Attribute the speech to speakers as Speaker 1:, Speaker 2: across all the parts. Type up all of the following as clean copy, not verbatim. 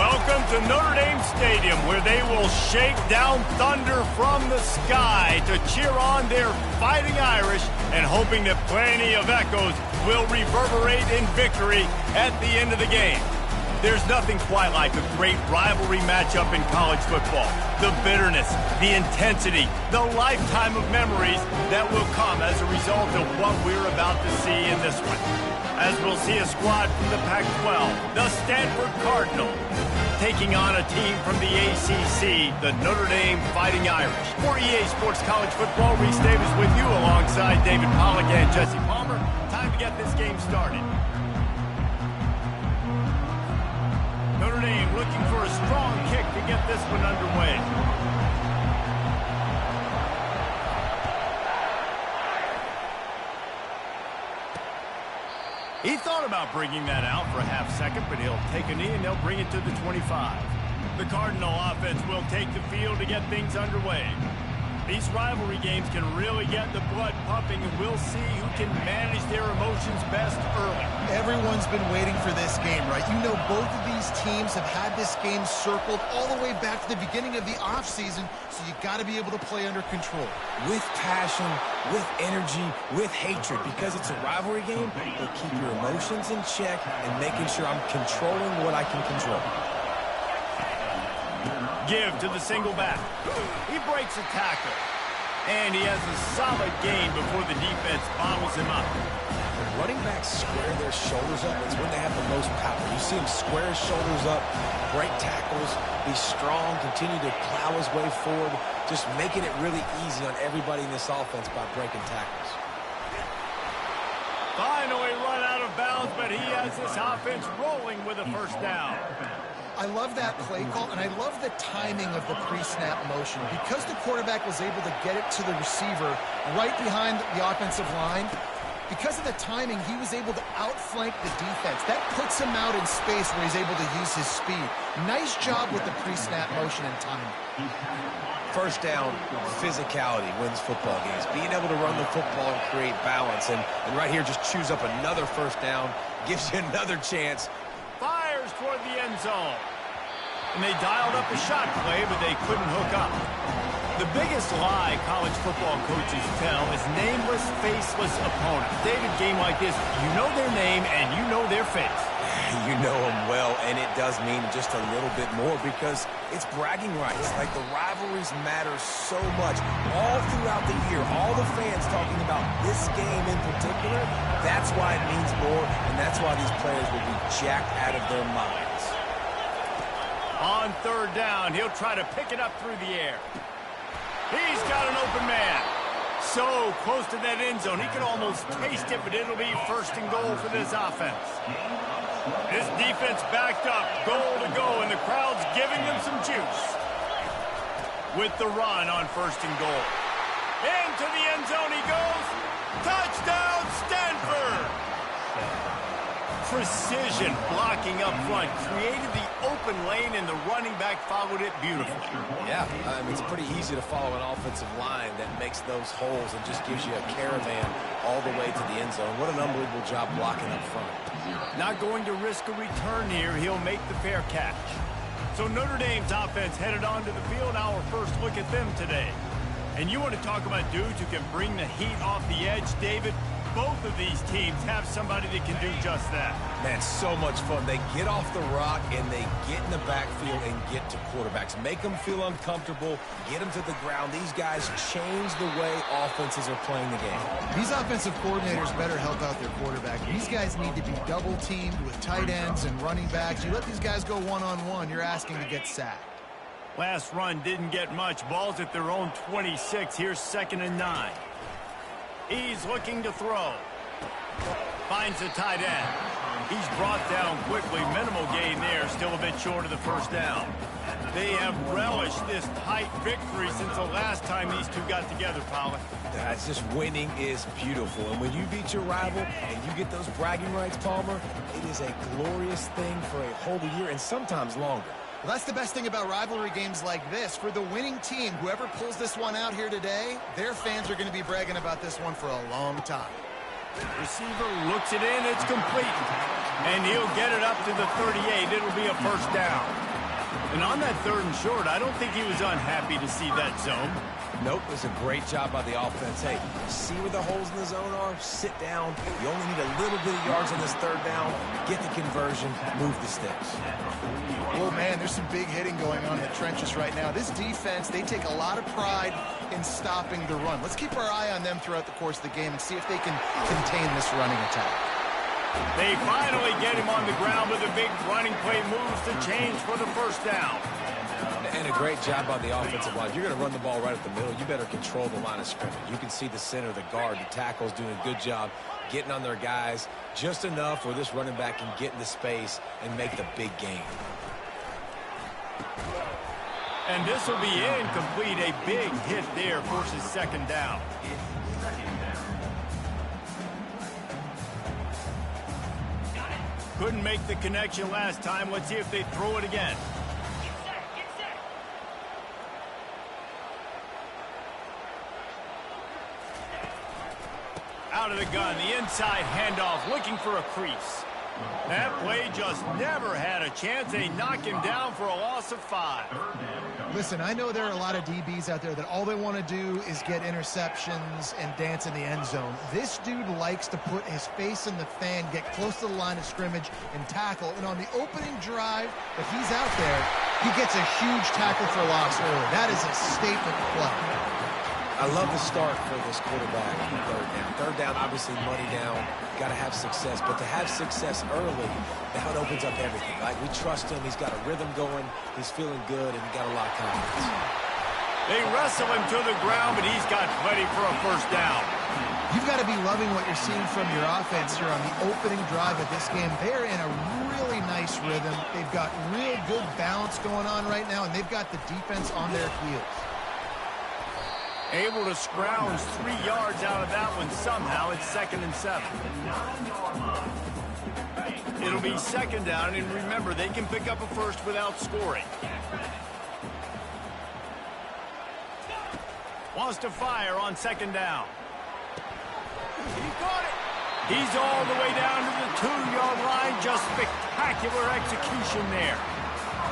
Speaker 1: Welcome to Notre Dame Stadium, where they will shake down thunder from the sky to cheer on their Fighting Irish and hoping that plenty of echoes will reverberate in victory at the end of the game. There's nothing quite like a great rivalry matchup in college football. The bitterness, the intensity, the lifetime of memories that will come as a result of what we're about to see in this one. As we'll see a squad from the Pac-12, the Stanford Cardinal, taking on a team from the ACC, the Notre Dame Fighting Irish. For EA Sports College Football, Reese Davis with you alongside David Pollack and Jesse Palmer. Time to get this game started. Notre Dame looking for a strong kick to get this one underway. He thought about bringing that out for a half second, but he'll take a knee and they'll bring it to the 25. The Cardinal offense will take the field to get things underway. These rivalry games can really get the blood pumping, and we'll see who can manage their emotions best early.
Speaker 2: Everyone's been waiting for this game, right? You know, both of these teams have had this game circled all the way back to the beginning of the offseason, so you got to be able to play under control.
Speaker 3: With passion, with energy, with hatred, because it's a rivalry game, but keep your emotions in check and making sure I'm controlling what I can control.
Speaker 1: Give to the single back. He breaks a tackle. And he has a solid gain before the defense bottles him up.
Speaker 3: When running backs square their shoulders up, it's when they have the most power. You see him square his shoulders up, break tackles, be strong, continue to plow his way forward, just making it really easy on everybody in this offense by breaking tackles.
Speaker 1: Finally run out of bounds, but he has this offense rolling with a first down.
Speaker 2: I love that play call, and I love the timing of the pre-snap motion. Because the quarterback was able to get it to the receiver right behind the offensive line, because of the timing, he was able to outflank the defense. That puts him out in space where he's able to use his speed. Nice job with the pre-snap motion and timing.
Speaker 3: First down, physicality wins football games. Being able to run the football and create balance. And right here, just choose up another first down, gives you another chance.
Speaker 1: Fires toward the end zone. And they dialed up a shot play, but they couldn't hook up. The biggest lie college football coaches tell is nameless, faceless opponents. David, game like this, you know their name and you know their face.
Speaker 3: You know them well, and it does mean just a little bit more because it's bragging rights. Like, the rivalries matter so much. All throughout the year, all the fans talking about this game in particular, that's why it means more, and that's why these players will be jacked out of their minds.
Speaker 1: On third down, he'll try to pick it up through the air. He's got an open man. So close to that end zone, he could almost taste it, but it'll be first and goal for this offense. This defense backed up, goal to go, and the crowd's giving them some juice. With the run on first and goal. Into the end zone he goes. Touchdown, Stanford! Precision blocking up front created the open lane, and the running back followed it beautifully.
Speaker 3: Yeah, it's pretty easy to follow an offensive line that makes those holes and just gives you a caravan all the way to the end zone. What an unbelievable job blocking up front.
Speaker 1: Not going to risk a return here. He'll make the fair catch. So Notre Dame's offense headed onto the field. Our first look at them today. And you want to talk about dudes who can bring the heat off the edge, David? Both of these teams have somebody that can do just that.
Speaker 3: Man, so much fun. They get off the rock and they get in the backfield and get to quarterbacks. Make them feel uncomfortable, get them to the ground. These guys change the way offenses are playing the game.
Speaker 2: These offensive coordinators better help out their quarterback. These guys need to be double-teamed with tight ends and running backs. You let these guys go one-on-one, you're asking to get sacked.
Speaker 1: Last run didn't get much. Ball's at their own 26. Here's 2nd and 9. He's looking to throw. Finds the tight end. He's brought down quickly. Minimal gain there. Still a bit short of the first down. They have relished this tight victory since the last time these two got together, Pollack.
Speaker 3: That's just winning is beautiful. And when you beat your rival and you get those bragging rights, Palmer, it is a glorious thing for a whole year and sometimes longer.
Speaker 2: Well, that's the best thing about rivalry games like this. For the winning team, whoever pulls this one out here today, their fans are going to be bragging about this one for a long time.
Speaker 1: Receiver looks it in. It's complete. And he'll get it up to the 38. It'll be a first down. And on that 3rd and short, I don't think he was unhappy to see that zone.
Speaker 3: Nope, it was a great job by the offense. Hey, see where the holes in the zone are? Sit down. You only need a little bit of yards on this 3rd down. Get the conversion, move the sticks.
Speaker 2: Oh, man, there's some big hitting going on in the trenches right now. This defense, they take a lot of pride in stopping the run. Let's keep our eye on them throughout the course of the game and see if they can contain this running attack.
Speaker 1: They finally get him on the ground with a big running play moves to change for the 1st down.
Speaker 3: And a great job by the offensive line. You're going to run the ball right at the middle. You better control the line of scrimmage. You can see the center, the guard, the tackles doing a good job getting on their guys just enough where this running back can get into space and make the big game.
Speaker 1: And this will be incomplete. A big hit there forces 2nd down. Couldn't make the connection last time. Let's see if they throw it again. Out of the gun, the inside handoff, looking for a crease. That play just never had a chance. They knock him down for a loss of 5.
Speaker 2: Listen, I know there are a lot of DBs out there that all they want to do is get interceptions and dance in the end zone. This dude likes to put his face in the fan, get close to the line of scrimmage, and tackle. And on the opening drive that he's out there, he gets a huge tackle for loss early. That is a statement play.
Speaker 3: I love the start for this quarterback on 3rd down. 3rd down, obviously money down. Got to have success. But to have success early, now it opens up everything. Like, we trust him. He's got a rhythm going. He's feeling good, and he got a lot of confidence.
Speaker 1: They wrestle him to the ground, but he's got plenty for a 1st down.
Speaker 2: You've got to be loving what you're seeing from your offense here on the opening drive of this game. They're in a really nice rhythm. They've got real good balance going on right now, and they've got the defense on their heels.
Speaker 1: Able to scrounge 3 yards out of that one somehow. It's 2nd and 7. It'll be 2nd down, and remember, they can pick up a 1st without scoring. Wants to fire on 2nd down. He caught it. He's all the way down to the 2-yard line. Just spectacular execution there.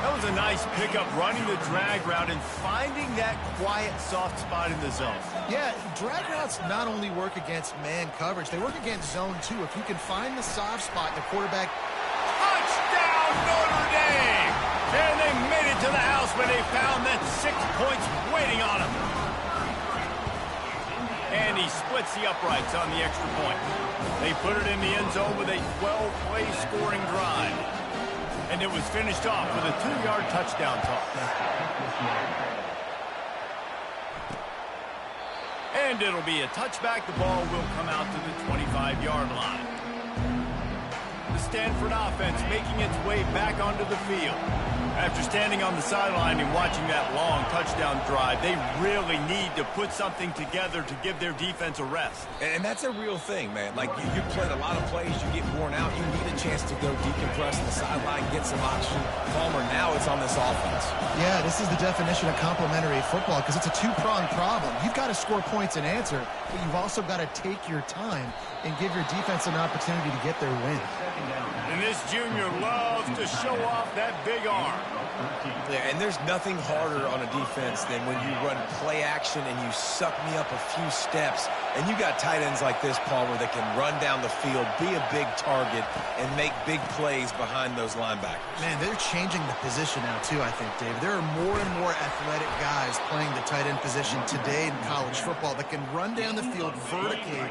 Speaker 1: That was a nice pickup, running the drag route and finding that quiet, soft spot in the zone.
Speaker 2: Yeah, drag routes not only work against man coverage, they work against zone too. If you can find the soft spot, the quarterback...
Speaker 1: Touchdown, Notre Dame! And they made it to the house when they found that 6 points waiting on them. And he splits the uprights on the extra point. They put it in the end zone with a 12-play scoring drive. And it was finished off with a 2-yard touchdown toss. And it'll be a touchback. The ball will come out to the 25-yard line. The Stanford offense making its way back onto the field. After standing on the sideline and watching that long touchdown drive, they really need to put something together to give their defense a rest.
Speaker 3: And that's a real thing, man. Like, you played a lot of plays, you get worn out, you need a chance to go decompress on the sideline, get some oxygen. Palmer, now it's on this offense.
Speaker 2: Yeah, this is the definition of complementary football because it's a two-pronged problem. You've got to score points and answer, but you've also got to take your time and give your defense an opportunity to get their win.
Speaker 1: And this junior loves to show off that big arm.
Speaker 3: Yeah, and there's nothing harder on a defense than when you run play action and you suck me up a few steps. And you got tight ends like this, Palmer, that can run down the field, be a big target, and make big plays behind those linebackers.
Speaker 2: Man, they're changing the position now, too, I think, David. There are more and more athletic guys playing the tight end position today in college football that can run down the field vertically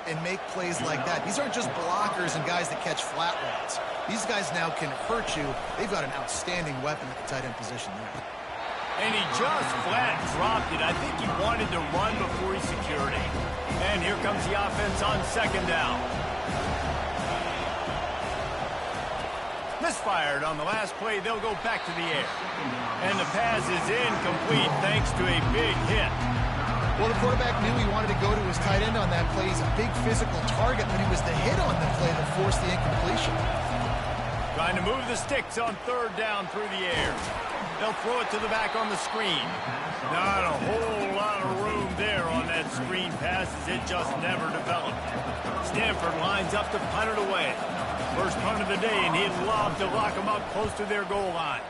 Speaker 2: and make plays like that. These aren't just blockers and guys that catch flat routes. These guys now can hurt you. They've got an outstanding weapon at the tight end position there.
Speaker 1: And he just flat dropped it. I think he wanted to run before he secured it. And here comes the offense on 2nd down. Misfired on the last play. They'll go back to the air. And the pass is incomplete thanks to a big hit.
Speaker 2: Well, the quarterback knew he wanted to go to his tight end on that play. He's a big physical target, but it was the hit on the play that forced the incompletion.
Speaker 1: Trying to move the sticks on 3rd down through the air. They'll throw it to the back on the screen. Not a whole lot of room there on that screen pass as it just never developed. Stanford lines up to punt it away. First punt of the day, and he'd love to lock them up close to their goal line.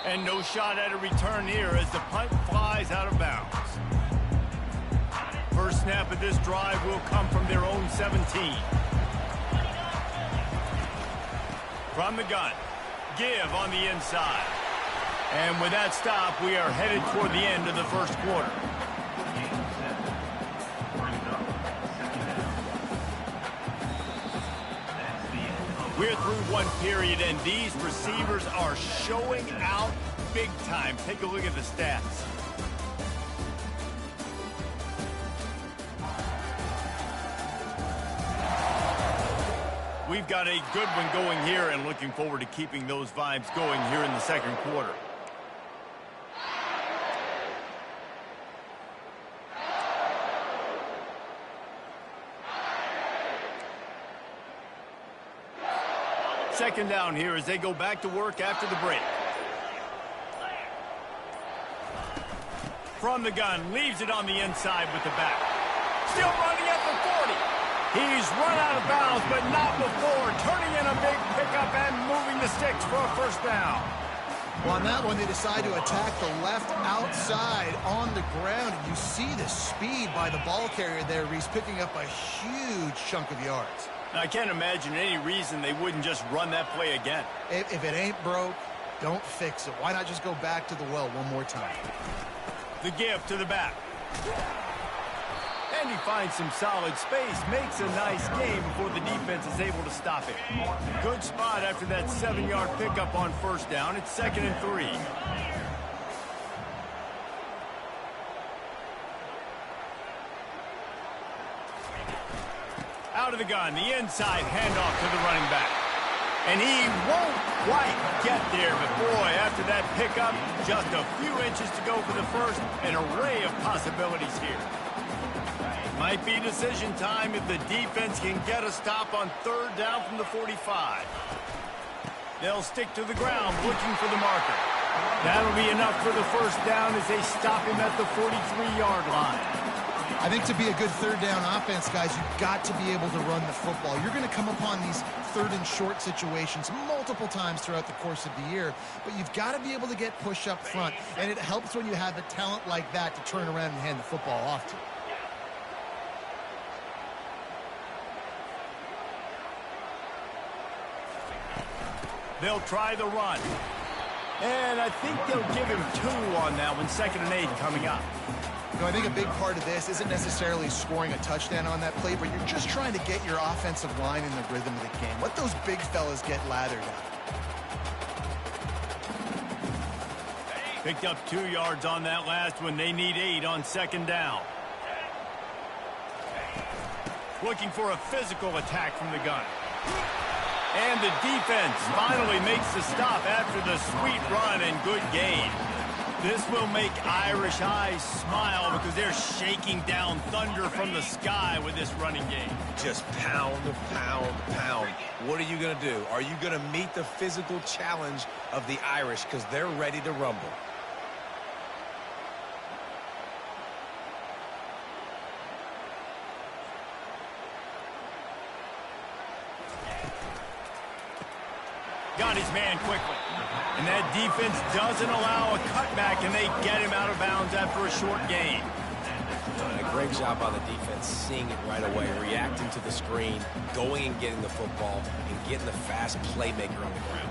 Speaker 1: And no shot at a return here as the punt flies out of bounds. First snap of this drive will come from their own 17. From the gun, give on the inside. And with that stop, we are headed toward the end of the first quarter. We're through one period, and these receivers are showing out big time. Take a look at the stats. We've got a good one going here, and looking forward to keeping those vibes going here in the second quarter. Second down here as they go back to work after the break. From the gun, leaves it on the inside with the back. Still running at the 40. He's run out of bounds, but not before turning in a big pickup and moving the sticks for a first down.
Speaker 2: Well, on that one, they decide to attack the left outside on the ground. You see the speed by the ball carrier there, Reese, picking up a huge chunk of yards.
Speaker 1: I can't imagine any reason they wouldn't just run that play again.
Speaker 2: If it ain't broke, don't fix it. Why not just go back to the well one more time?
Speaker 1: The give to the back. And he finds some solid space, makes a nice game before the defense is able to stop it. Good spot after that 7-yard pickup on first down. It's 2nd and 3. Out of the gun, the inside handoff to the running back. And he won't quite get there, but boy, after that pickup, just a few inches to go for the first. An array of possibilities here. Might be decision time if the defense can get a stop on third down from the 45. They'll stick to the ground looking for the marker. That'll be enough for the first down as they stop him at the 43-yard line.
Speaker 2: I think to be a good third down offense, guys, you've got to be able to run the football. You're going to come upon these third and short situations multiple times throughout the course of the year, but you've got to be able to get push up front, and it helps when you have a talent like that to turn around and hand the football off to.
Speaker 1: They'll try the run. And I think they'll give him 2 on that one. 2nd and 8 coming up.
Speaker 2: You know, I think a big part of this isn't necessarily scoring a touchdown on that play, but you're just trying to get your offensive line in the rhythm of the game. Let those big fellas get lathered up.
Speaker 1: Picked up 2 yards on that last one. They need 8 on 2nd down. Looking for a physical attack from the gun. And the defense finally makes the stop after the sweet run and good gain. This will make Irish eyes smile because they're shaking down thunder from the sky with this running game.
Speaker 3: Just pound, pound, pound. What are you going to do? Are you going to meet the physical challenge of the Irish because they're ready to rumble?
Speaker 1: Got his man quickly. And that defense doesn't allow a cutback, and they get him out of bounds after a short gain.
Speaker 3: A great job on the defense, seeing it right away, reacting to the screen, going and getting the football, and getting the fast playmaker on the ground.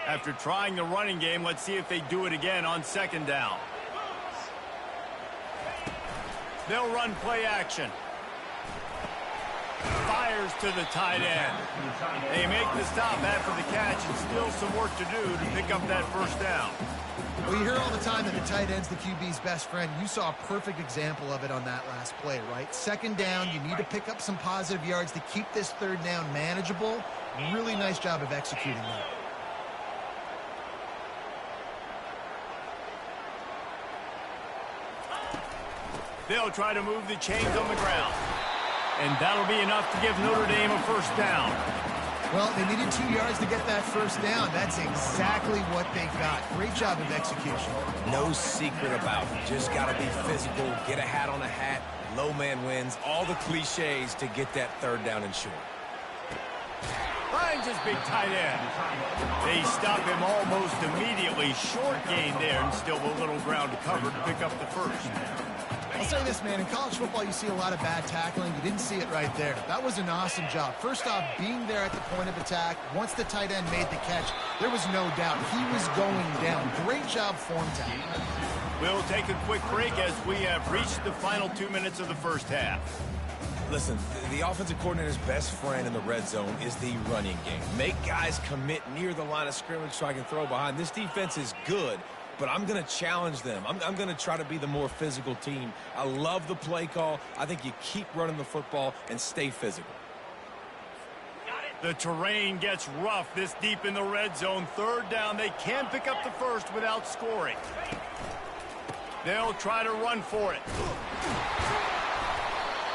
Speaker 1: After trying the running game, let's see if they do it again on 2nd down. They'll run play action. Fires to the tight end. They make the stop after the catch, and still some work to do to pick up that first down.
Speaker 2: Well, you hear all the time that the tight end's the QB's best friend. You saw a perfect example of it on that last play, right? 2nd down, you need to pick up some positive yards to keep this third down manageable. Really nice job of executing that.
Speaker 1: They'll try to move the chains on the ground. And that'll be enough to give Notre Dame a first down.
Speaker 2: Well, they needed 2 yards to get that first down. That's exactly what they got. Great job of execution.
Speaker 3: No secret about it. Just got to be physical, get a hat on a hat, low man wins, all the cliches to get that third down and short.
Speaker 1: Finds his big tight end. They stop him almost immediately. Short gain there, and still a little ground to cover to pick up the first.
Speaker 2: I'll say this, man. In college football, you see a lot of bad tackling. You didn't see it right there. That was an awesome job. First off, being there at the point of attack. Once the tight end made the catch, there was no doubt he was going down. Great job form tackling.
Speaker 1: We'll take a quick break as we have reached the final 2 minutes of the first half.
Speaker 3: Listen, the offensive coordinator's best friend in the red zone is the running game. Make guys commit near the line of scrimmage so I can throw behind. This defense is good, but I'm going to challenge them. I'm going to try to be the more physical team. I love the play call. I think you keep running the football and stay physical.
Speaker 1: The terrain gets rough this deep in the red zone. Third down, they can pick up the first without scoring. They'll try to run for it.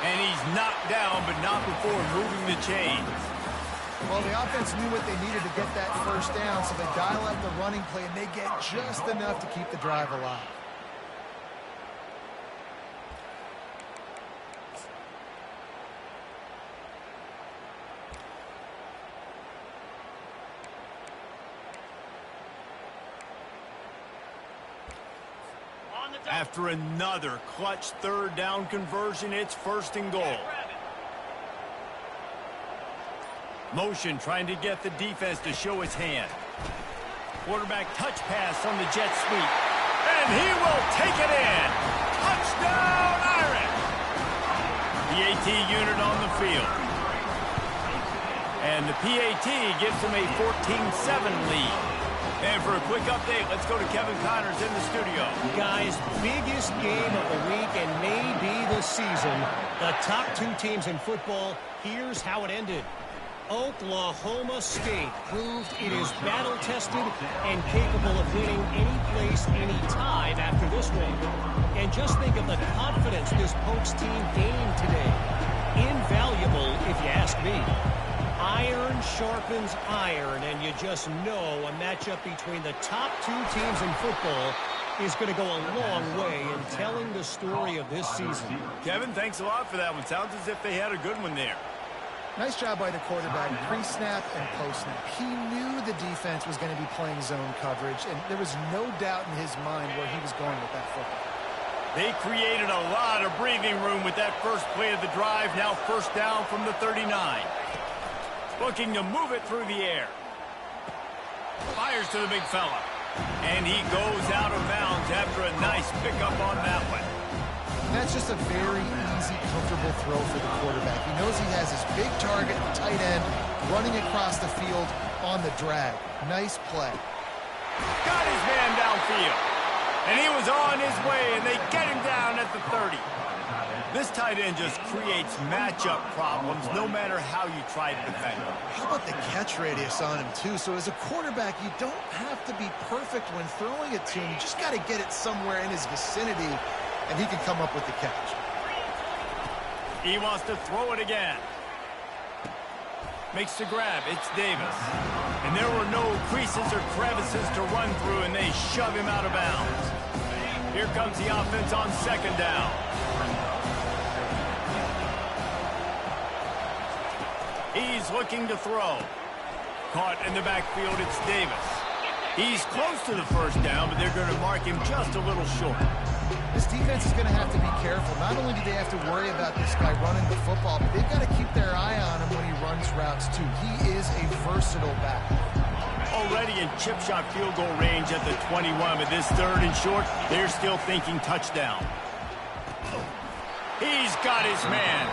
Speaker 1: And he's knocked down, but not before moving the chains.
Speaker 2: Well, the offense knew what they needed to get that first down, so they dial up the running play, and they get just enough to keep the drive alive.
Speaker 1: After another clutch third down conversion, it's first and goal. Motion trying to get the defense to show his hand. Quarterback touch pass on the jet sweep. And he will take it in. Touchdown, Irish! The AT unit on the field. And the PAT gives them a 14-7 lead. And for a quick update, let's go to Kevin Connors in the studio.
Speaker 4: Guys, biggest game of the week and maybe the season. The top two teams in football, here's how it ended. Oklahoma State proved it is battle-tested and capable of winning any place, any time after this one. And just think of the confidence this Pokes team gained today. Invaluable, if you ask me. Iron sharpens iron, and you just know a matchup between the top two teams in football is going to go a long way in telling the story of this season.
Speaker 1: Kevin, thanks a lot for that one. Sounds as if they had a good one there.
Speaker 2: Nice job by the quarterback, pre-snap and post-snap. He knew the defense was going to be playing zone coverage, and there was no doubt in his mind where he was going with that football.
Speaker 1: They created a lot of breathing room with that first play of the drive. Now first down from the 39. Looking to move it through the air. Fires to the big fella. And he goes out of bounds after a nice pickup on that one.
Speaker 2: That's just a very easy, comfortable throw for the quarterback. He knows he has his big target, tight end, running across the field on the drag. Nice play.
Speaker 1: Got his man downfield. And he was on his way, and they get him down at the 30. This tight end just creates matchup problems no matter how you try to defend him.
Speaker 2: How about the catch radius on him, too? So as a quarterback, you don't have to be perfect when throwing it to him. You just got to get it somewhere in his vicinity, and he can come up with the catch.
Speaker 1: He wants to throw it again. Makes the grab. It's Davis. And there were no creases or crevices to run through, and they shove him out of bounds. Here comes the offense on second down. He's looking to throw. Caught in the backfield, it's Davis. He's close to the first down, but they're going to mark him just a little short.
Speaker 2: This defense is going to have to be careful. Not only do they have to worry about this guy running the football, but they've got to keep their eye on him when he runs routes, too. He is a versatile back.
Speaker 1: Already in chip shot field goal range at the 21, but this third and short, they're still thinking touchdown. He's got his man.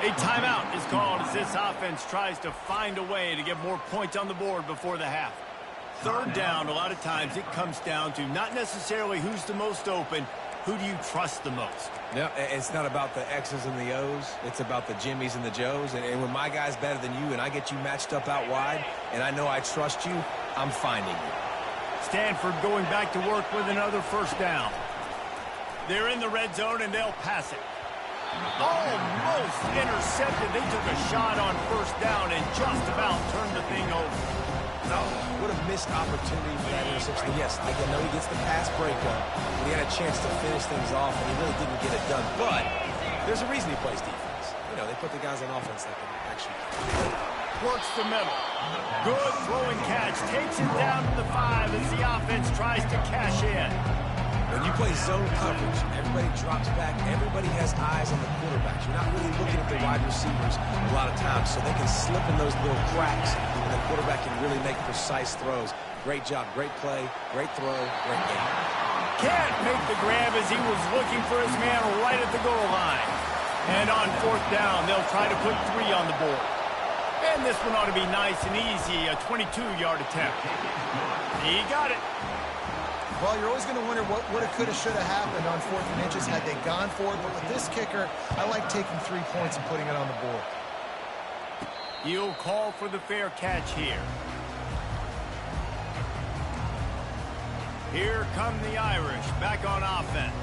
Speaker 1: A timeout is called as this offense tries to find a way to get more points on the board before the half. Third down, a lot of times it comes down to not necessarily who's the most open, who do you trust the most?
Speaker 3: No, it's not about the X's and the O's. It's about the Jimmys and the Joes. And when my guy's better than you and I get you matched up out wide and I know I trust you, I'm finding you.
Speaker 1: Stanford going back to work with another first down. They're in the red zone and they'll pass it. Almost intercepted. They took a shot on first down and just about turned the thing over.
Speaker 3: Oh, what a missed opportunity for that interception. Yes, I know he gets the pass breakup, but he had a chance to finish things off, and he really didn't get it done. But there's a reason he plays defense. You know, they put the guys on offense that can actually
Speaker 1: works the middle. Good throwing catch. Takes it down to the 5 as the offense tries to cash in.
Speaker 3: When you play zone coverage, everybody drops back. Everybody has eyes on the quarterbacks. You're not really looking at the wide receivers a lot of times, so they can slip in those little cracks, and the quarterback can really make precise throws. Great job, great play, great throw, great game.
Speaker 1: Can't make the grab as he was looking for his man right at the goal line. And on fourth down, they'll try to put 3 on the board. And this one ought to be nice and easy, a 22-yard attempt. He got it.
Speaker 2: Well, you're always going to wonder what would have, could have, should have happened on 4th and inches had they gone for it. But with this kicker, I like taking 3 points and putting it on the board.
Speaker 1: You'll call for the fair catch here. Here come the Irish back on offense.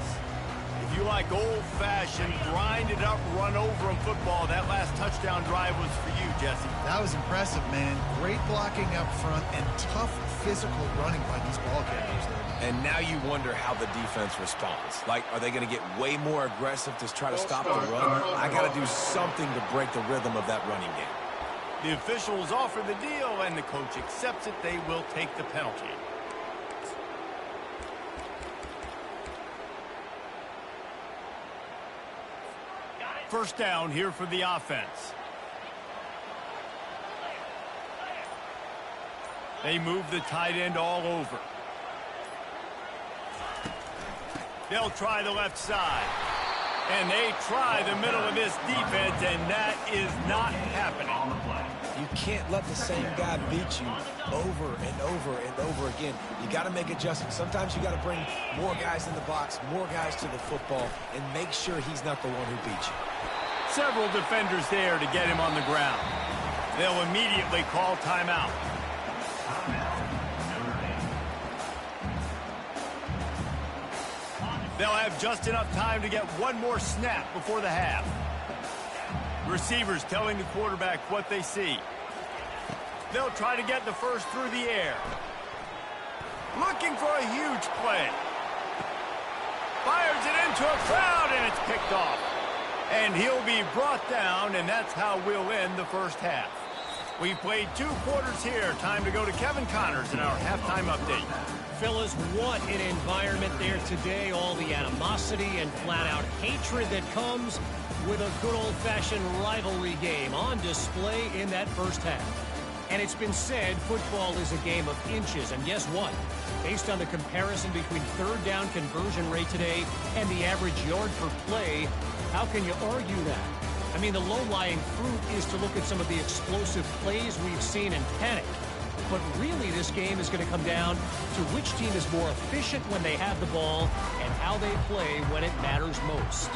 Speaker 1: If you like old-fashioned, grind-it-up, run-over 'em football, that last touchdown drive was for you, Jesse.
Speaker 2: That was impressive, man. Great blocking up front and tough physical running by these ball carriers there.
Speaker 3: And now you wonder how the defense responds. Like, are they going to get way more aggressive to try to stop the run? I got to do something to break the rhythm of that running game.
Speaker 1: The officials offer the deal, and the coach accepts it. They will take the penalty. First down here for the offense. They move the tight end all over. They'll try the left side. And they try the middle of this defense, and that is not happening.
Speaker 3: You can't let the same guy beat you over and over and over again. You got to make adjustments. Sometimes you got to bring more guys in the box, more guys to the football, and make sure he's not the one who beat you.
Speaker 1: Several defenders there to get him on the ground. They'll immediately call timeout. They'll have just enough time to get one more snap before the half. Receivers telling the quarterback what they see. They'll try to get the first through the air. Looking for a huge play. Fires it into a crowd, and it's picked off. And he'll be brought down, and that's how we'll end the first half. We've played 2 quarters here. Time to go to Kevin Connors in our halftime update.
Speaker 4: Fellas, what an environment there today. All the animosity and flat-out hatred that comes with a good old-fashioned rivalry game on display in that first half. And it's been said football is a game of inches. And guess what? Based on the comparison between third down conversion rate today and the average yard per play, how can you argue that? I mean, the low-lying fruit is to look at some of the explosive plays we've seen and panic. But really, this game is going to come down to which team is more efficient when they have the ball and how they play when it matters most.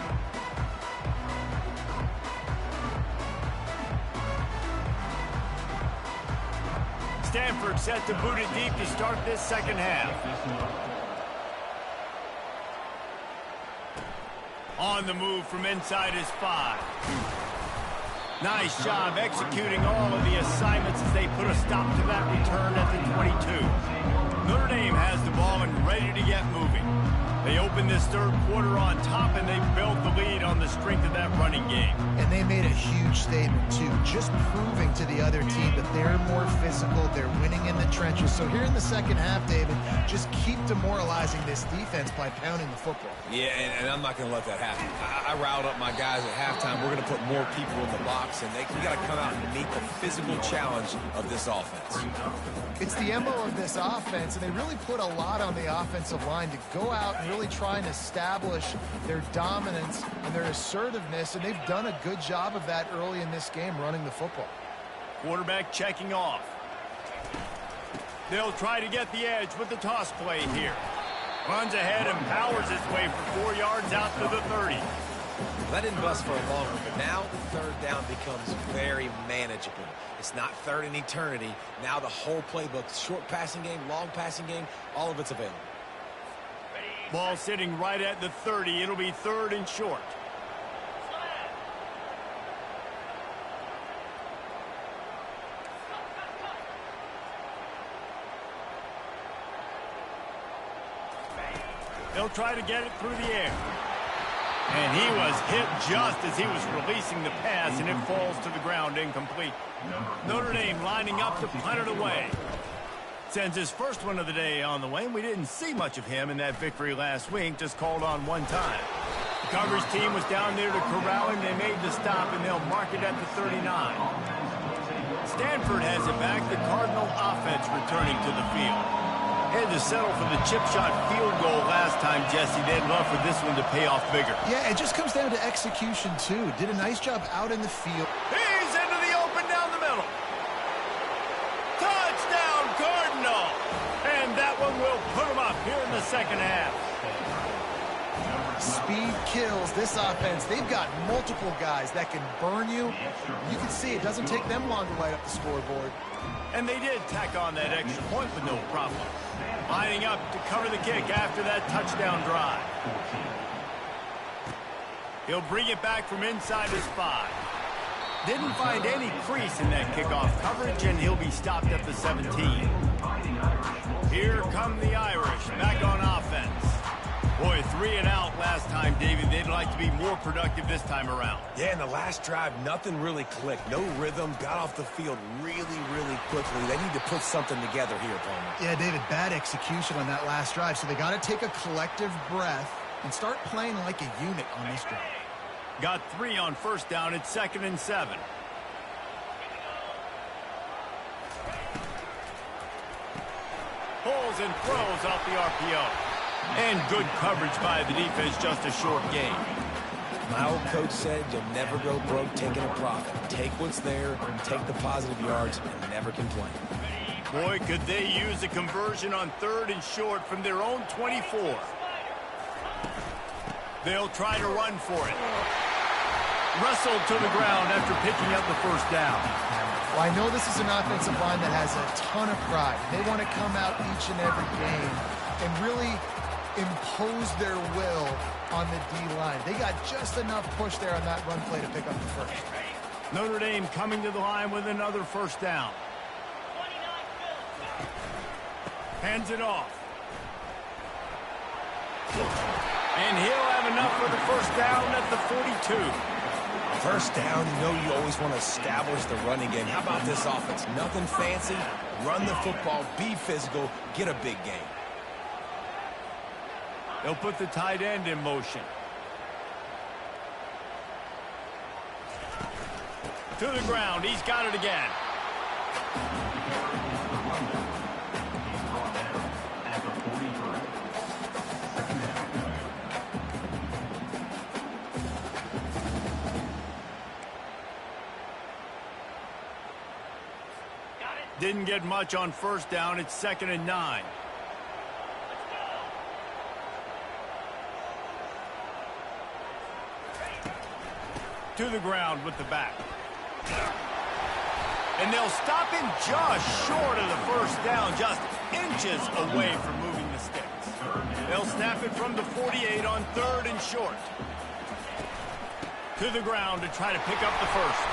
Speaker 1: Stanford set to boot it deep to start this second half. On the move from inside his 5. Nice job executing all of the assignments as they put a stop to that return at the 22. Notre Dame has the ball and ready to get moving. They open this third quarter on top, and they built the lead on the strength of that running game.
Speaker 2: And they made a huge statement, too, just proving to the other team that they're more physical, they're winning in the trenches. So here in the second half, David, just keep demoralizing this defense by pounding the football.
Speaker 3: Yeah, and I'm not going to let that happen. I riled up my guys at halftime. We're going to put more people in the box, and we got to come out and meet the physical challenge of this offense.
Speaker 2: It's the MO of this offense, and they really put a lot on the offensive line to go out and really try and establish their dominance and their assertiveness, and they've done a good job of that early in this game running the football.
Speaker 1: Quarterback checking off. They'll try to get the edge with the toss play here. Runs ahead and powers his way for 4 yards out to the 30.
Speaker 3: That didn't bust for a long one, but now third down becomes very manageable. It's not third in eternity. Now the whole playbook, short passing game, long passing game, all of it's available.
Speaker 1: Ball sitting right at the 30. It'll be third and short. They'll try to get it through the air. And he was hit just as he was releasing the pass, and it falls to the ground incomplete. Notre Dame lining up to punt it away. Sends his first one of the day on the way, and we didn't see much of him in that victory last week, just called on one time. The coverage team was down there to corral him. They made the stop, and they'll mark it at the 39. Stanford has it back. The Cardinal offense returning to the field. Had to settle for the chip shot field goal last time, Jesse. They'd love for this one to pay off bigger.
Speaker 2: Yeah, it just comes down to execution, too. Did a nice job out in the field.
Speaker 1: He's into the open down the middle. Touchdown, Cardinal! And that one will put him up here in the second half.
Speaker 2: Speed kills this offense. They've got multiple guys that can burn you. You can see it doesn't take them long to light up the scoreboard.
Speaker 1: And they did tack on that extra point with no problem. Lining up to cover the kick after that touchdown drive. He'll bring it back from inside his 5. Didn't find any crease in that kickoff coverage, and he'll be stopped at the 17. Here come the Irish, back on offense. Boy, 3 and out last time, David. They'd like to be more productive this time around.
Speaker 3: Yeah, in the last drive, nothing really clicked. No rhythm, got off the field really, really quickly. They need to put something together here, Palmer.
Speaker 2: Yeah, David, bad execution on that last drive, so they got to take a collective breath and start playing like a unit on this drive.
Speaker 1: Got 3 on first down. It's 2nd and 7. Pulls and throws off the RPO. And good coverage by the defense, just a short gain.
Speaker 3: My old coach said you'll never go broke taking a profit. Take what's there, take the positive yards, and never complain.
Speaker 1: Boy, could they use a conversion on 3rd and short from their own 24. They'll try to run for it. Wrestled to the ground after picking up the first down.
Speaker 2: Well, I know this is an offensive line that has a ton of pride. They want to come out each and every game and really impose their will on the D-line. They got just enough push there on that run play to pick up the first.
Speaker 1: Notre Dame coming to the line with another first down. Hands it off. And he'll have enough for the first down at the 42.
Speaker 3: First down, you know you always want to establish the running game. How about this offense? Nothing fancy. Run the football, be physical, get a big gain.
Speaker 1: They'll put the tight end in motion. To the ground. He's got it again. Didn't get much on first down. It's 2nd and 9. To the ground with the back. And they'll stop him just short of the first down, just inches away from moving the sticks. They'll snap it from the 48 on 3rd and short. To the ground to try to pick up the first.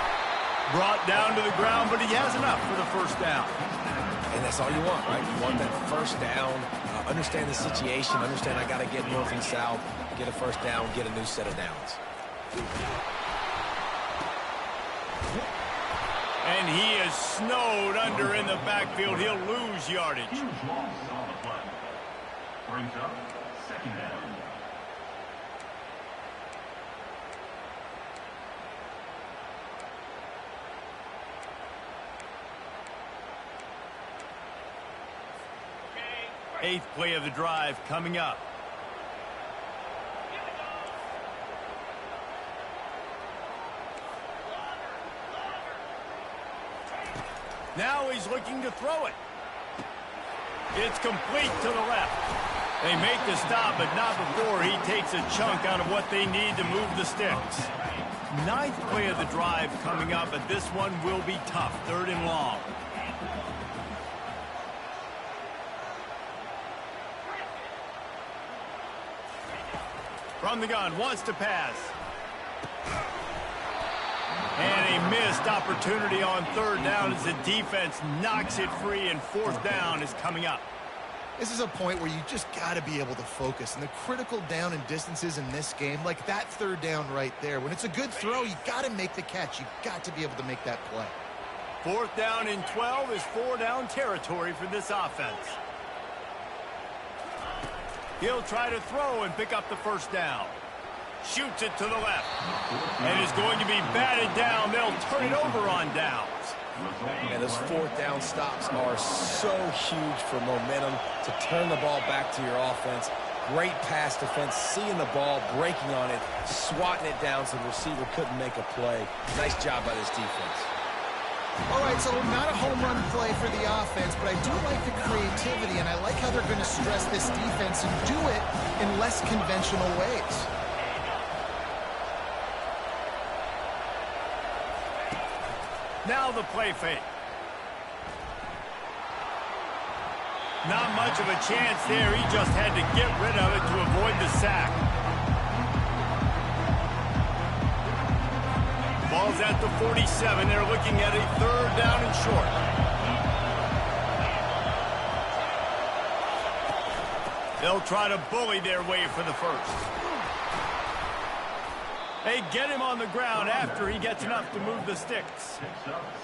Speaker 1: Brought down to the ground, but he has enough for the first down.
Speaker 3: And that's all you want, right? You want that first down, understand the situation, understand I got to get north and south, get a first down, get a new set of downs.
Speaker 1: And he is snowed under in the backfield. He'll lose yardage.
Speaker 5: Brings up 2nd down.
Speaker 1: Eighth play of the drive coming up. Now he's looking to throw it. It's complete to the left. They make the stop, but not before he takes a chunk out of what they need to move the sticks. Ninth play of the drive coming up, but this one will be tough. 3rd and long. From the gun, wants to pass. And a missed opportunity on 3rd down as the defense knocks it free, and 4th down is coming up.
Speaker 2: This is a point where you just got to be able to focus. And the critical down and distances in this game, like that third down right there, when it's a good throw, you got to make the catch. You got to be able to make that play.
Speaker 1: 4th down and 12 is 4-down territory for this offense. He'll try to throw and pick up the first down. Shoots it to the left. And is going to be batted down. They'll turn it over on downs.
Speaker 3: And those 4th down stops are so huge for momentum to turn the ball back to your offense. Great pass defense, seeing the ball, breaking on it, swatting it down so the receiver couldn't make a play. Nice job by this defense.
Speaker 2: All right, so not a home run play for the offense, but I do like the creativity, and I like how they're going to stress this defense and do it in less conventional ways.
Speaker 1: Now the play fake. Not much of a chance there. He just had to get rid of it to avoid the sack. Ball's at the 47. They're looking at a 3rd down and short. They'll try to bully their way for the first. They get him on the ground after he gets enough to move the sticks.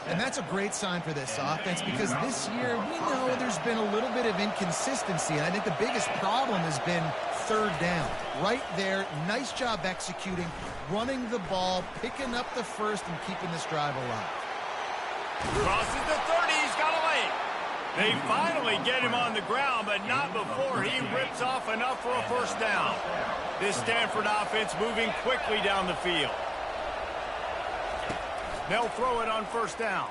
Speaker 2: And that's a great sign for this offense because this year we know there's been a little bit of inconsistency, and I think the biggest problem has been 3rd down. Right there, nice job executing, running the ball, picking up the first, and keeping this drive alive.
Speaker 1: Crosses the 30, he's got a lane. They finally get him on the ground, but not before he rips off enough for a first down. This Stanford offense moving quickly down the field. They'll throw it on 1st down.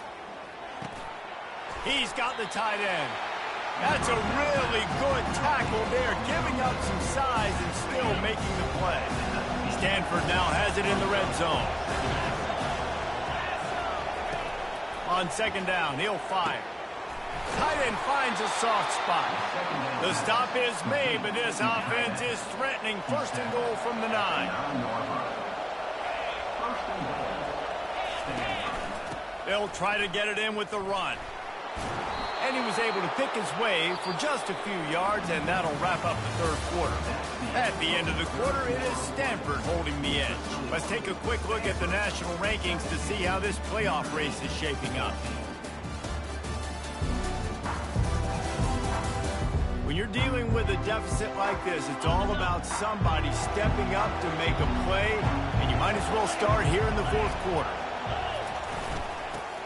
Speaker 1: He's got the tight end. That's a really good tackle there, giving up some size and still making the play. Stanford now has it in the red zone. On 2nd down, he'll fire. Tight end finds a soft spot. The stop is made, but this offense is threatening 1st and goal from the 9. They'll try to get it in with the run. And he was able to pick his way for just a few yards, and that'll wrap up the 3rd quarter. At the end of the quarter, it is Stanford holding the edge. Let's take a quick look at the national rankings to see how this playoff race is shaping up. When you're dealing with a deficit like this, it's all about somebody stepping up to make a play, and you might as well start here in the 4th quarter.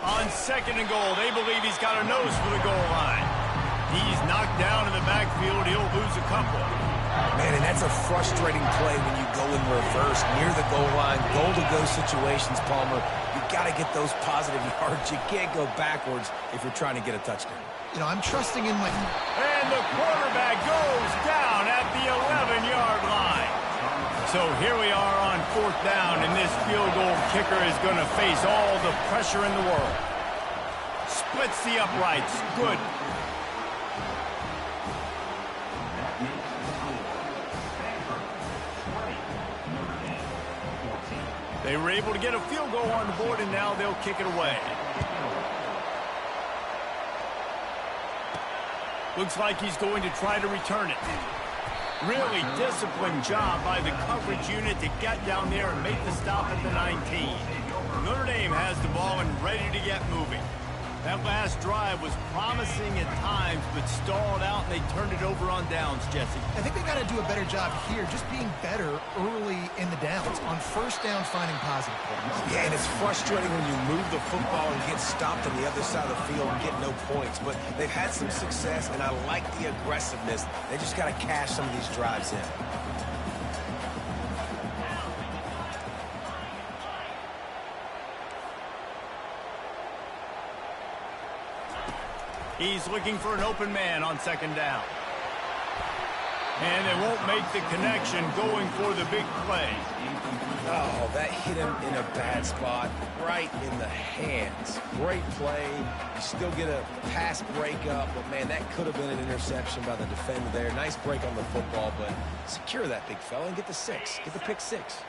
Speaker 1: On 2nd and goal, they believe he's got a nose for the goal line. He's knocked down in the backfield. He'll lose a couple.
Speaker 3: Man, and that's a frustrating play when you go in reverse near the goal line. Goal-to-go situations, Palmer. You got to get those positive yards. You can't go backwards if you're trying to get a touchdown.
Speaker 2: You know, I'm trusting in my...
Speaker 1: And the quarterback goes down at the 11-yard line. So here we are on 4th down, and this field goal kicker is going to face all the pressure in the world. Splits the uprights. Good. They were able to get a field goal on the board, and now they'll kick it away. Looks like he's going to try to return it. Really disciplined job by the coverage unit to get down there and make the stop at the 19. Notre Dame has the ball and ready to get moving. That last drive was promising at times, but stalled out, and they turned it over on downs, Jesse.
Speaker 2: I think they got to do a better job here, just being better early in the downs. On 1st down, finding positive points.
Speaker 3: Yeah, and it's frustrating when you move the football and get stopped on the other side of the field and get no points. But they've had some success, and I like the aggressiveness. They just got to cash some of these drives in.
Speaker 1: He's looking for an open man on 2nd down. And they won't make the connection going for the big play.
Speaker 3: Oh, that hit him in a bad spot, right in the hands. Great play. You still get a pass breakup, but, man, that could have been an interception by the defender there. Nice break on the football, but secure that big fella and get the 6. Get the pick 6.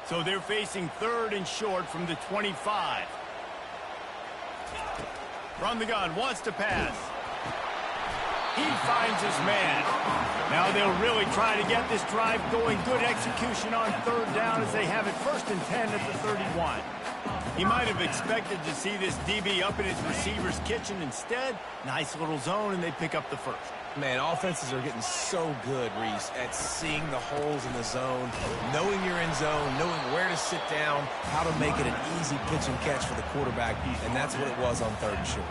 Speaker 1: So they're facing 3rd and short from the 25. From the gun, wants to pass. He finds his man. Now they'll really try to get this drive going. Good execution on third down as they have it 1st and 10 at the 31. He might have expected to see this DB up in his receiver's kitchen. Instead, nice little zone, and they pick up the first.
Speaker 3: Man, offenses are getting so good, Reese, at seeing the holes in the zone, knowing you're in zone, knowing where to sit down, how to make it an easy pitch and catch for the quarterback, and that's what it was on 3rd and short.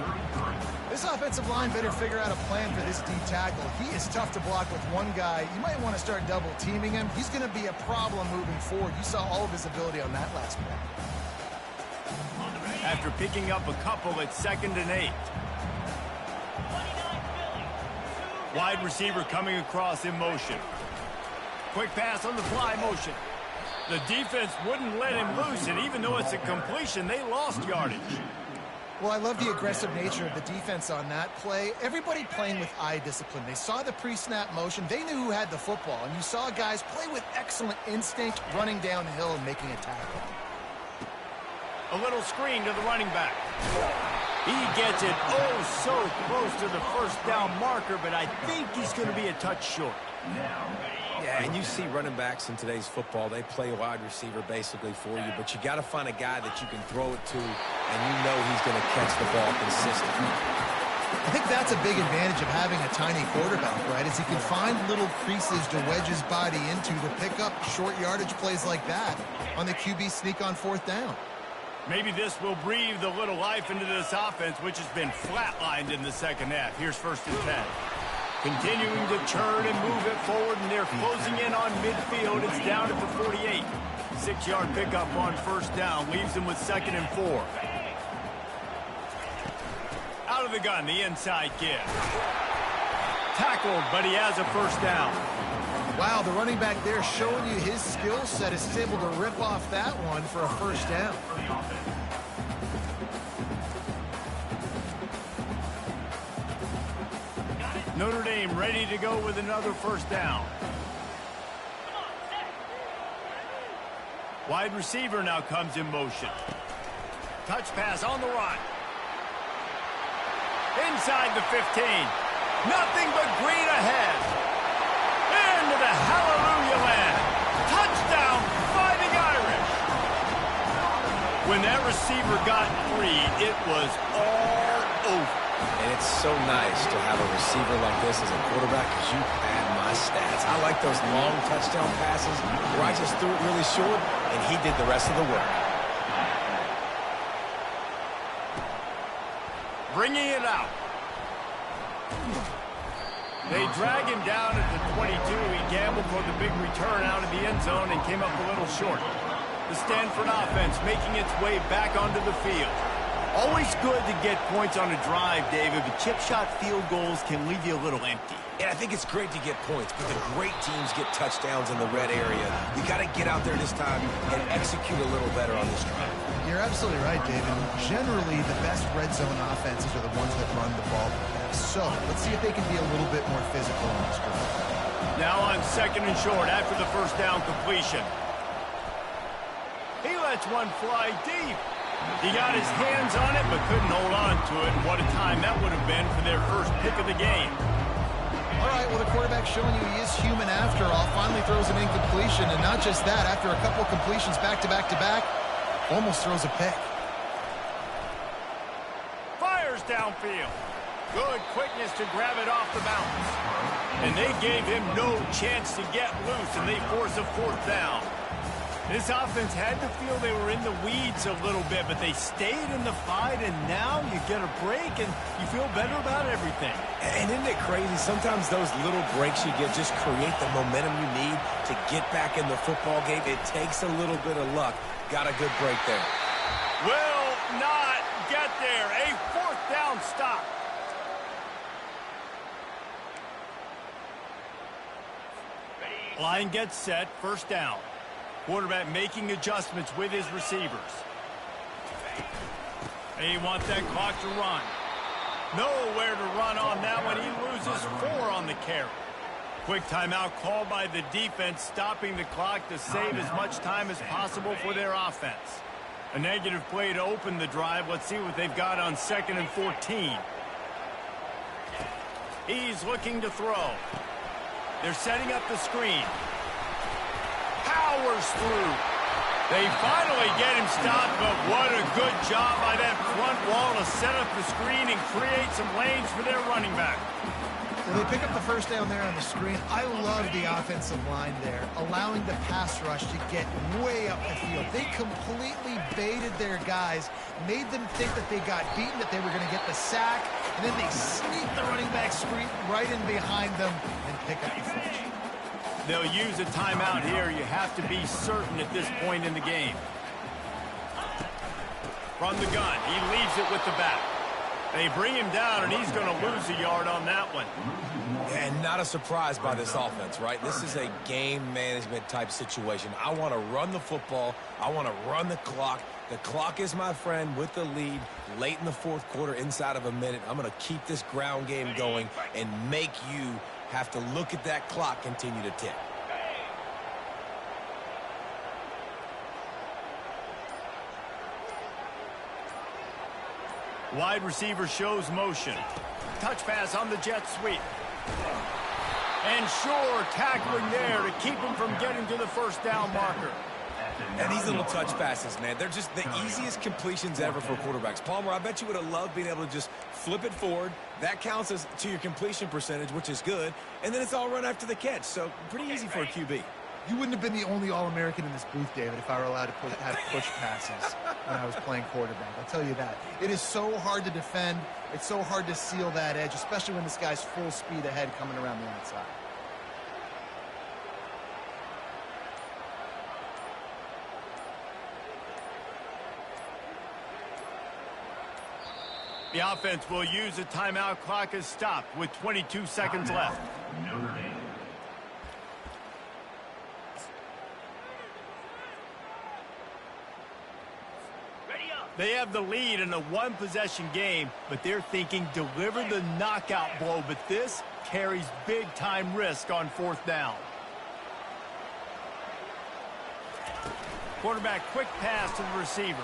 Speaker 2: This offensive line better figure out a plan for this D tackle. He is tough to block with one guy. You might want to start double teaming him. He's going to be a problem moving forward. You saw all of his ability on that last play.
Speaker 1: After picking up a couple at 2nd and 8. Wide receiver coming across in motion. Quick pass on the fly motion. The defense wouldn't let him loose, and even though it's a completion, they lost yardage.
Speaker 2: Well, I love the aggressive nature of the defense on that play. Everybody playing with eye discipline. They saw the pre-snap motion. They knew who had the football, and you saw guys play with excellent instinct, running downhill and making a tackle.
Speaker 1: A little screen to the running back. He gets it oh so close to the 1st down marker, but I think he's going to be a touch short.
Speaker 3: Yeah, and you see running backs in today's football, they play wide receiver basically for you, but you got to find a guy that you can throw it to, and you know he's going to catch the ball consistently.
Speaker 2: I think that's a big advantage of having a tiny quarterback, right? Is he can find little creases to wedge his body into to pick up short yardage plays like that on the QB sneak on 4th down.
Speaker 1: Maybe this will breathe a little life into this offense, which has been flatlined in the 2nd half. Here's 1st and 10. Continuing to turn and move it forward, and they're closing in on midfield. It's down at the 48. 6-yard pickup on 1st down. Leaves them with 2nd and 4. Out of the gun, the inside give. Tackled, but he has a 1st down.
Speaker 2: Wow, the running back there showing you his skill set is able to rip off that one for a 1st down.
Speaker 1: Notre Dame ready to go with another 1st down. Wide receiver now comes in motion. Touch pass on the run. Inside the 15. Nothing but green ahead. Into the hallelujah land. Touchdown, Fighting Irish. When that receiver got free, it was all over.
Speaker 3: And it's so nice to have a receiver like this as a quarterback because you had my stats. I like those long touchdown passes where I just threw it really short and he did the rest of the work.
Speaker 1: Bringing it out. They drag him down at the 22. He gambled for the big return out of the end zone and came up a little short. The Stanford offense making its way back onto the field. Always good to get points on a drive, David, but chip shot field goals can leave you a little empty.
Speaker 3: And I think it's great to get points, but the great teams get touchdowns in the red area. You got to get out there this time and execute a little better on this drive.
Speaker 2: You're absolutely right, David. Generally, the best red zone offenses are the ones that run the ball the best. So, let's see if they can be a little bit more physical in this drive.
Speaker 1: Now on 2nd and short after the 1st down completion. He lets one fly deep. He got his hands on it, but couldn't hold on to it. And what a time that would have been for their first pick of the game.
Speaker 2: All right, well, the quarterback's showing you he is human after all. Finally throws an incompletion, and not just that, after a couple completions back-to-back-to-back, almost throws a pick.
Speaker 1: Fires downfield. Good quickness to grab it off the mountains. And they gave him no chance to get loose, and they force a 4th down. This offense had to feel they were in the weeds a little bit, but they stayed in the fight, and now you get a break, and you feel better about everything.
Speaker 3: And isn't it crazy? Sometimes those little breaks you get just create the momentum you need to get back in the football game. It takes a little bit of luck. Got a good break there.
Speaker 1: Will not get there. A 4th down stop. Line gets set. 1st down. Quarterback making adjustments with his receivers. They want that clock to run. Nowhere to run on that one. He loses 4 on the carry. Quick timeout called by the defense, stopping the clock to save as much time as possible for their offense. A negative play to open the drive. Let's see what they've got on 2nd and 14. He's looking to throw. They're setting up the screen. Powers through. They finally get him stopped, but what a good job by that front wall to set up the screen and create some lanes for their running back.
Speaker 2: Well, they pick up the first down there on the screen. I love the offensive line there, allowing the pass rush to get way up the field. They completely baited their guys, made them think that they got beaten, that they were going to get the sack, and then they sneak the running back screen right in behind them and pick up the finish.
Speaker 1: They'll use a timeout here. You have to be certain at this point in the game. From the gun, he leaves it with the back. They bring him down, and he's going to lose a yard on that one.
Speaker 3: And not a surprise by this offense, right? This is a game management type situation. I want to run the football. I want to run the clock. The clock is my friend with the lead late in the fourth quarter, inside of a minute. I'm going to keep this ground game going and make you have to look at that clock continue to tick.
Speaker 1: Wide receiver shows motion. Touch pass on the jet sweep. And sure, tackling there to keep him from getting to the first down marker.
Speaker 3: And these little touch passes, man, they're just the easiest completions ever for quarterbacks. Palmer, I bet you would have loved being able to just flip it forward. That counts as to your completion percentage, which is good. And then it's all run after the catch. So pretty easy for a QB.
Speaker 2: You wouldn't have been the only All-American in this booth, David, if I were allowed to have push passes when I was playing quarterback. I'll tell you that. It is so hard to defend. It's so hard to seal that edge, especially when this guy's full speed ahead coming around the outside.
Speaker 1: The offense will use a timeout. Clock is stopped with 22 seconds left.
Speaker 5: Notre Dame.
Speaker 1: They have the lead in a one-possession game, but they're thinking deliver the knockout blow, but this carries big-time risk on fourth down. Quarterback quick pass to the receiver.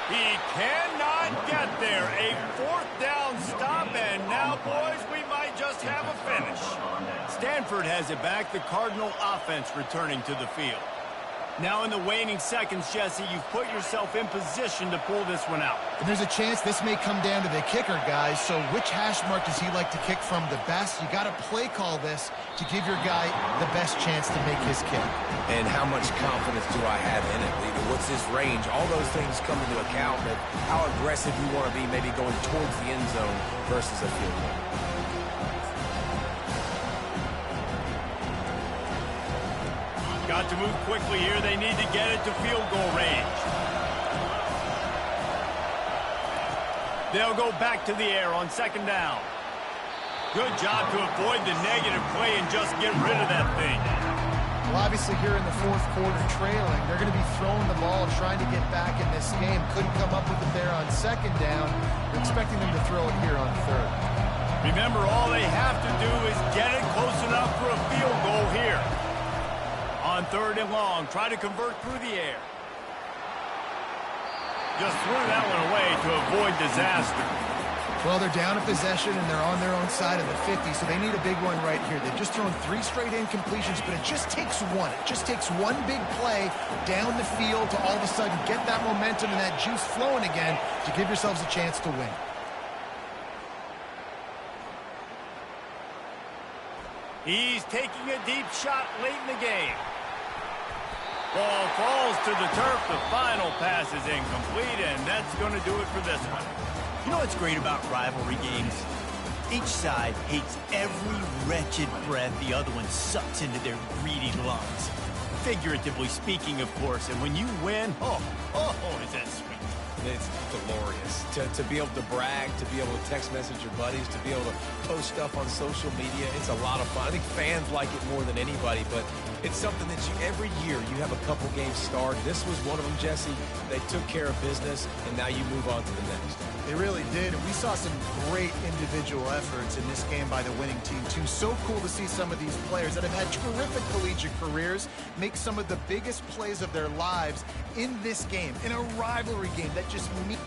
Speaker 1: He cannot get there. A fourth down stop, and now, boys, we might just have a finish. Stanford has it back. The Cardinal offense returning to the field. Now in the waning seconds, Jesse, you've put yourself in position to pull this one out.
Speaker 2: And there's a chance this may come down to the kicker, guys. So which hash mark does he like to kick from the best? You got to play call this to give your guy the best chance to make his kick.
Speaker 3: And how much confidence do I have in it? What's his range? All those things come into account of how aggressive you want to be, maybe going towards the end zone versus a field goal.
Speaker 1: Got to move quickly here. They need to get it to field goal range. They'll go back to the air on second down. Good job to avoid the negative play and just get rid of that thing.
Speaker 2: Well, obviously here in the fourth quarter trailing, they're going to be throwing the ball, trying to get back in this game. Couldn't come up with it there on second down. They're expecting them to throw it here on third.
Speaker 1: Remember, all they have to do is get it close enough for a field goal here. On third and long, try to convert through the air. Just threw that one away to avoid disaster.
Speaker 2: Well, they're down a possession, and they're on their own side of the 50, so they need a big one right here. They've just thrown 3 straight incompletions, but it just takes one. It just takes one big play down the field to all of a sudden get that momentum and that juice flowing again to give yourselves a chance to win.
Speaker 1: He's taking a deep shot late in the game. Ball falls to the turf. The final pass is incomplete, and that's going to do it for this one.
Speaker 6: You know what's great about rivalry games? Each side hates every wretched breath the other one sucks into their greedy lungs. Figuratively speaking, of course, and when you win, oh, is that sweet.
Speaker 3: It's glorious to be able to brag, to be able to text message your buddies, to be able to post stuff on social media. It's a lot of fun. I think fans like it more than anybody, but it's something that every year you have a couple games start. This was one of them, Jesse. They took care of business, and now you move on to the next.
Speaker 2: They really did, and we saw some great individual efforts in this game by the winning team, too. So cool to see some of these players that have had terrific collegiate careers make some of the biggest plays of their lives in this game, in a rivalry game that just means